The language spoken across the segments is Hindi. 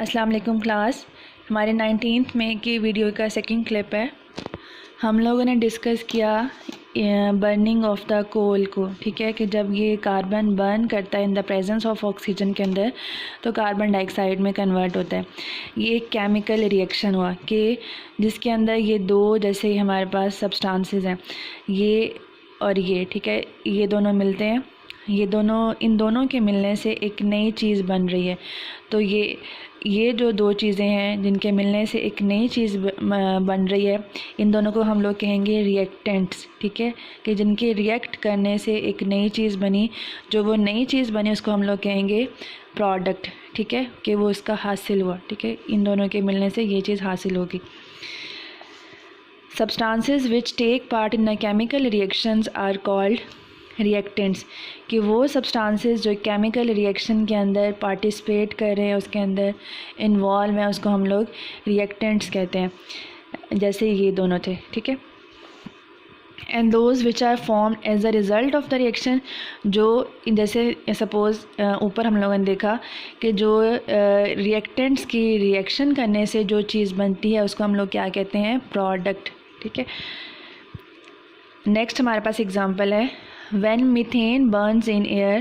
अस्सलाम वालेकुम क्लास। हमारे 19th में की वीडियो का सेकंड क्लिप है। हम लोगों ने डिस्कस किया बर्निंग ऑफ द कोल को, ठीक है, कि जब ये कार्बन बर्न करता है in the presence of oxygen के अंदर तो कार्बन डाइऑक्साइड में कन्वर्ट होता है। ये एक केमिकल रिएक्शन हुआ कि जिसके अंदर ये दो जैसे हमारे पास सब्सटेंसेस हैं, ये और ये, ठीक है, ये दोनों मिलते हैं, ये दोनों इन दोनों के मिलने से एक नई चीज़ बन रही है। तो ये जो दो चीज़ें हैं जिनके मिलने से एक नई चीज़ बन रही है, इन दोनों को हम लोग कहेंगे रिएक्टेंट्स, ठीक है, कि जिनके रिएक्ट करने से एक नई चीज़ बनी, जो वो नई चीज़ बनी उसको हम लोग कहेंगे प्रोडक्ट, ठीक है, कि वो इसका हासिल हुआ, ठीक है, इन दोनों के मिलने से ये चीज़ हासिल होगी। Substances which take part in the chemical reactions are called reactants, कि वो सब्सटेंसेस जो केमिकल रिएक्शन के अंदर पार्टिसिपेट कर रहे हैं, उसके अंदर इन्वॉल्व हैं, उसको हम लोग रिएक्टेंट्स कहते हैं। जैसे ये दोनों थे, ठीक है। And those which are formed as a result of the reaction, जो जैसे सपोज़ ऊपर हम लोगों ने देखा कि जो रिएक्टेंट्स की रिएक्शन करने से जो चीज़ बनती है उसको हम लोग क्या कहते हैं, प्रोडक्ट, ठीक है। नेक्स्ट हमारे पास एग्जांपल है, when methane burns in air,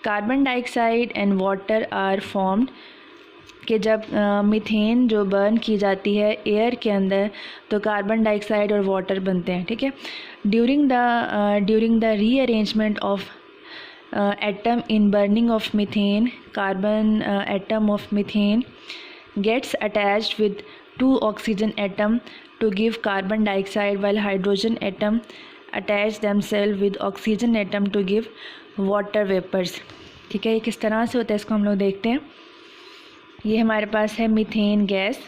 carbon dioxide and water are formed, कि जब मीथेन जो बर्न की जाती है एयर के अंदर तो कार्बन डाइऑक्साइड और वाटर बनते हैं, ठीक है। During the rearrangement of atom in burning of methane, carbon atom of methane gets attached with two oxygen atom to give carbon dioxide, while hydrogen atom attach themselves with oxygen atom to give water vapors, ठीक है। ये किस तरह से होता है इसको हम लोग देखते हैं। ये हमारे पास है मीथेन गैस,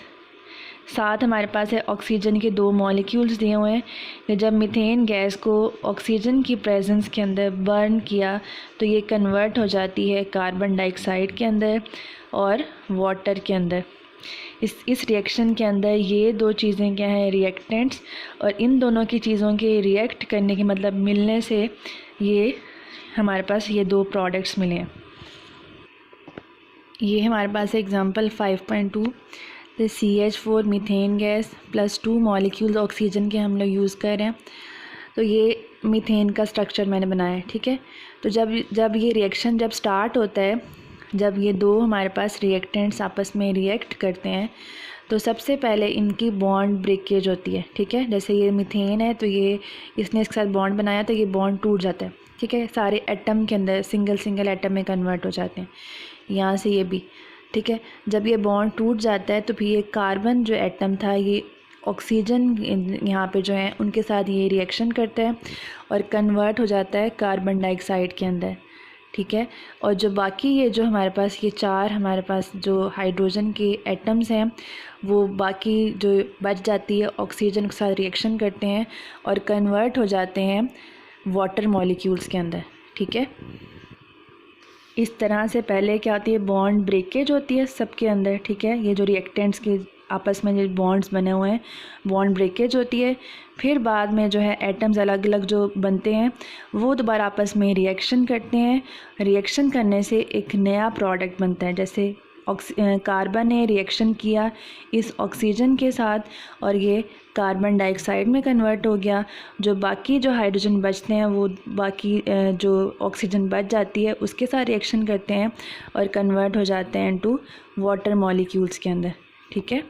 साथ हमारे पास है ऑक्सीजन के दो मॉलिक्यूल्स दिए हुए हैं कि जब मीथेन गैस को ऑक्सीजन की प्रेजेंस के अंदर बर्न किया तो ये कन्वर्ट हो जाती है कार्बन डाइऑक्साइड के अंदर और वाटर के अंदर। इस रिएक्शन के अंदर ये दो चीज़ें क्या हैं, रिएक्टेंट्स, और इन दोनों की चीज़ों के रिएक्ट करने के मतलब मिलने से ये हमारे पास ये दो प्रोडक्ट्स मिले हैं। ये हमारे पास example 5.2, the CH4 methane gas plus 2 molecules oxygen के हम लोग यूज़ कर रहे हैं। तो ये मीथेन का स्ट्रक्चर मैंने बनाया है, ठीक है। तो जब ये रिएक्शन जब स्टार्ट होता है, जब ये दो हमारे पास रिएक्टेंट्स आपस में रिएक्ट करते हैं तो सबसे पहले इनकी बॉन्ड ब्रेकेज होती है, ठीक है। जैसे ये मीथेन है तो ये इसने इसके साथ बॉन्ड बनाया तो ये बॉन्ड टूट जाता है, ठीक है, सारे एटम के अंदर सिंगल एटम में कन्वर्ट हो जाते हैं, यहाँ से ये भी, ठीक है। जब ये बॉन्ड टूट जाता है तो फिर ये कार्बन जो एटम था ये ऑक्सीजन यहाँ पे जो है उनके साथ ये रिएक्शन करता है और कन्वर्ट हो जाता है कार्बन डाइऑक्साइड के अंदर, ठीक है। और जो बाकी ये जो हमारे पास ये चार हमारे पास जो हाइड्रोजन के एटम्स हैं वो बाकी जो बच जाती है ऑक्सीजन के साथ रिएक्शन करते हैं और कन्वर्ट हो जाते हैं वाटर मॉलिक्यूल्स के अंदर, ठीक है। इस तरह से पहले क्या होती है, बॉन्ड ब्रेकेज होती है सबके अंदर, ठीक है। ये जो रिएक्टेंट्स के आपस में जो बॉन्ड्स बने हुए हैं बॉन्ड ब्रेकेज होती है, फिर बाद में जो है एटम्स अलग अलग जो बनते हैं वो दोबारा आपस में रिएक्शन करते हैं, रिएक्शन करने से एक नया प्रोडक्ट बनता है। जैसे कार्बन ने रिएक्शन किया इस ऑक्सीजन के साथ और ये कार्बन डाइऑक्साइड में कन्वर्ट हो गया, जो बाकी जो हाइड्रोजन बचते हैं वो बाकी जो ऑक्सीजन बच जाती है उसके साथ रिएक्शन करते हैं और कन्वर्ट हो जाते हैं इनटू वाटर मॉलिक्यूल्स के अंदर, ठीक है।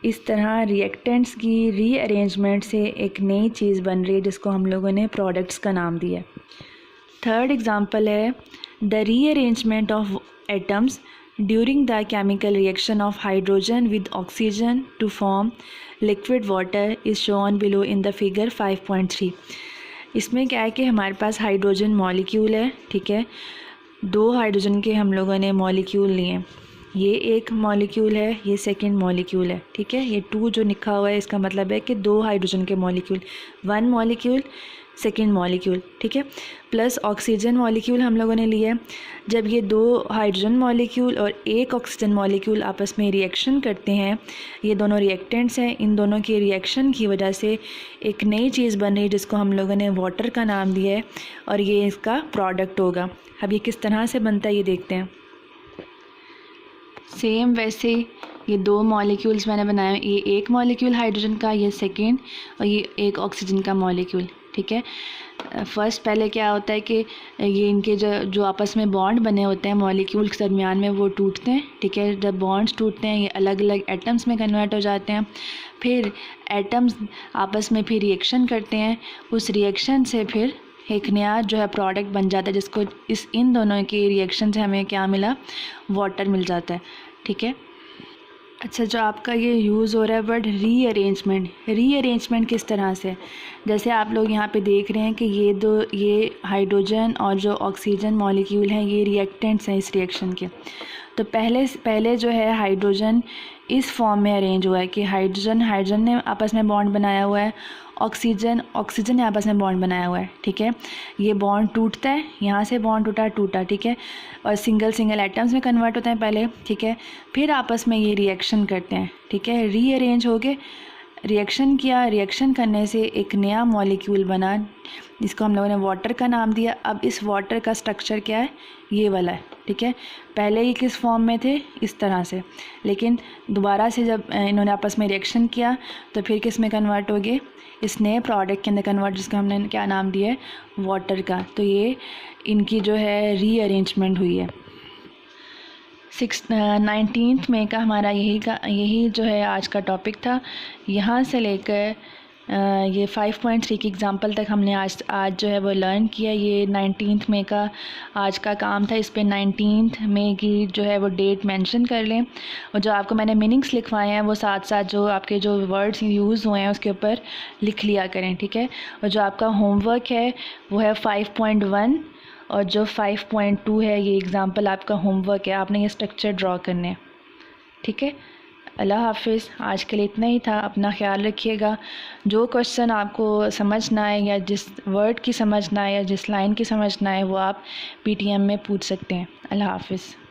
इस तरह रिएक्टेंट्स की रीअरेंजमेंट से एक नई चीज़ बन रही है जिसको हम लोगों ने प्रोडक्ट्स का नाम दिया। थर्ड एग्जांपल है, the rearrangement of atoms during the chemical reaction of hydrogen with oxygen to form liquid water is shown below in the figure 5.3। इसमें क्या है कि हमारे पास हाइड्रोजन मॉलिक्यूल है, ठीक है, दो हाइड्रोजन के हम लोगों ने मॉलिक्यूल लिए हैं, ये एक मॉलिक्यूल है, ये सेकंड मॉलिक्यूल है, ठीक है। ये 2 जो लिखा हुआ है इसका मतलब है कि दो हाइड्रोजन के मॉलिक्यूल, 1 मॉलिक्यूल सेकंड मॉलिक्यूल, ठीक है, प्लस ऑक्सीजन मॉलिक्यूल हम लोगों ने लिया। जब ये दो हाइड्रोजन मॉलिक्यूल और एक ऑक्सीजन मॉलिक्यूल आपस में रिएक्शन करते हैं, ये दोनों रिएक्टेंट्स हैं, इन दोनों के रिएक्शन की वजह से एक नई चीज़ बन रही है जिसको हम लोगों ने वाटर का नाम दिया है और ये इसका प्रोडक्ट होगा। अब ये किस तरह से बनता है ये देखते हैं। सेम वैसे ये 2 मॉलिक्यूल्स मैंने बनाए, ये एक मॉलिक्यूल हाइड्रोजन का, ये सेकेंड, और ये एक ऑक्सीजन का मॉलिक्यूल, ठीक है। फर्स्ट पहले क्या होता है कि ये इनके जो आपस में बॉन्ड बने होते हैं मॉलिक्यूल्स के दरमियान में, वो टूटते हैं, ठीक है। जब बॉन्ड्स टूटते हैं ये अलग अलग एटम्स में कन्वर्ट हो जाते हैं, फिर एटम्स आपस में फिर रिएक्शन करते हैं, उस रिएक्शन से फिर एक नया जो है प्रोडक्ट बन जाता है, जिसको इन दोनों के रिएक्शन से हमें क्या मिला, वाटर मिल जाता है, ठीक है। अच्छा, जो आपका ये यूज़ हो रहा है वर्ड रीअरेंजमेंट किस तरह से, जैसे आप लोग यहाँ पे देख रहे हैं कि ये हाइड्रोजन और जो ऑक्सीजन मॉलिक्यूल हैं ये रिएक्टेंट्स हैं इस रिएक्शन के। तो पहले जो है हाइड्रोजन इस फॉर्म में अरेंज हुआ है कि हाइड्रोजन ने आपस में बॉन्ड बनाया हुआ है, ऑक्सीजन ने आपस में बॉन्ड बनाया हुआ है, ठीक है। ये बॉन्ड टूटता है, यहाँ से बॉन्ड टूटा, ठीक है, और सिंगल एटम्स में कन्वर्ट होते हैं पहले, ठीक है, फिर आपस में ये रिएक्शन करते हैं, ठीक है। रीअरेंज हो गए, रिएक्शन किया, रिएक्शन करने से एक नया मॉलिक्यूल बना जिसको हम लोगों ने वाटर का नाम दिया। अब इस वाटर का स्ट्रक्चर क्या है, ये वाला है, ठीक है। पहले ये किस फॉर्म में थे, इस तरह से, लेकिन दोबारा से जब इन्होंने आपस में रिएक्शन किया तो फिर किस में कन्वर्ट हो गए, इस नए प्रोडक्ट के अंदर कन्वर्ट, जिसका हमने क्या नाम दिया है, वाटर का। तो ये इनकी जो है रीअरेंजमेंट हुई है। 19 मई का हमारा यही जो है आज का टॉपिक था। यहाँ से लेकर ये 5.3 की एग्ज़ाम्पल तक हमने आज जो है वो लर्न किया। ये 19 मई का आज का काम था। इस पे 19 मई की जो है वो डेट मेंशन कर लें, और जो आपको मैंने मीनिंग्स लिखवाए हैं वो साथ साथ जो आपके जो वर्ड्स यूज़ हुए हैं उसके ऊपर लिख लिया करें, ठीक है। और जो आपका होमवर्क है वो है 5.1, और जो 5.2 है ये एग्ज़ाम्पल आपका होमवर्क है, आपने ये स्ट्रक्चर ड्रॉ करने, ठीक है। अल्लाह हाफिज़। आज के लिए इतना ही था, अपना ख्याल रखिएगा। जो क्वेश्चन आपको समझ ना आए या जिस वर्ड की समझ ना आए या जिस लाइन की समझ ना आए वो आप PTM में पूछ सकते हैं। अल्लाह हाफिज़।